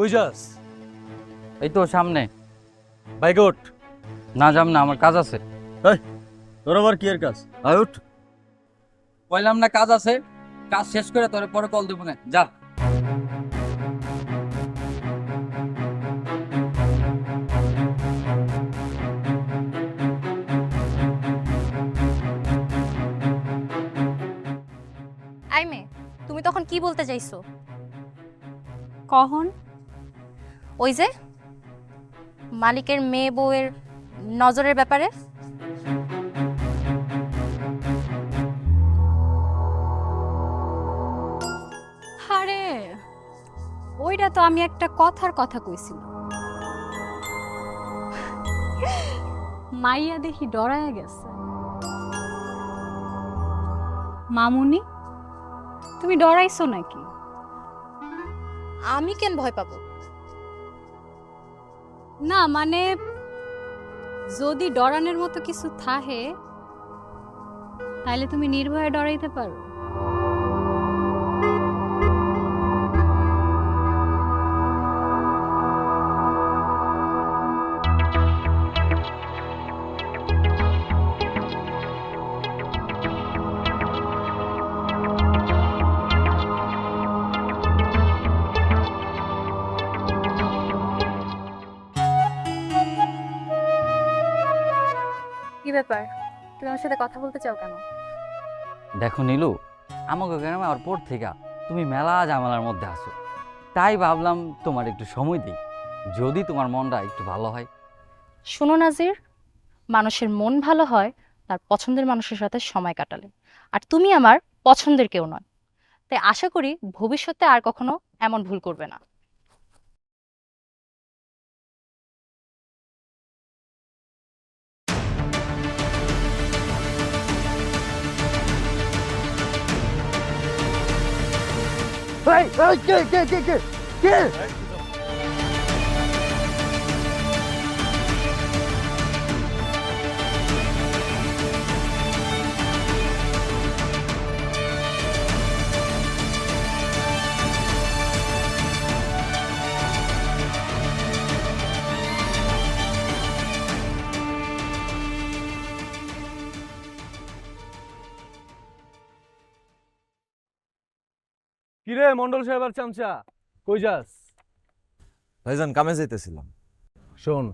কই যাস? এই তো সামনে। বাইকে ওঠ। না যাম না, আমার কাজ আছে। তোর আবার কি এর কাজ? আয় উঠ। কইলাম না কাজ আছে, কাজ শেষ করে তোরে পরে কল দেবো না, যা। আই মে, তুমি তখন কি বলতে চাইছো? কখন? ওই যে মালিকের মেয়ে বউয়ের নজরের ব্যাপারে। আরে ওইটা তো আমি একটা কথার কথা কইছিলাম। মাইয়া দেখি ডরায় গেছে। মামুনি, তুমি ডরাইছো নাকি? আমি কেন ভয় পাবো? না মানে যদি ডরানোর মতো কিছু থাহে তাহলে তুমি নির্ভয়ে ডরাইতে পারো। কি ব্যাপার, তুমি আমার সাথে কথা বলতে চাও কেন? দেখো নীলু, আমাকে গ্রামে আর পর থেকে তুমি মেলা ঝামেলার মধ্যে আছো, তাই ভাবলাম তোমার একটু সময় দিই, যদি তোমার মনটা একটু ভালো হয়। শোনো নাজির, মানুষের মন ভালো হয় তার পছন্দের মানুষের সাথে সময় কাটালে। আর তুমি আমার পছন্দের কেউ নয়, তাই আশা করি ভবিষ্যতে আর কখনো এমন ভুল করবে না। কে? কিরে মন্ডল সাহেব আর চামচা, কই যাস? ভাইজান কামে যাইতেছিলাম। শোন,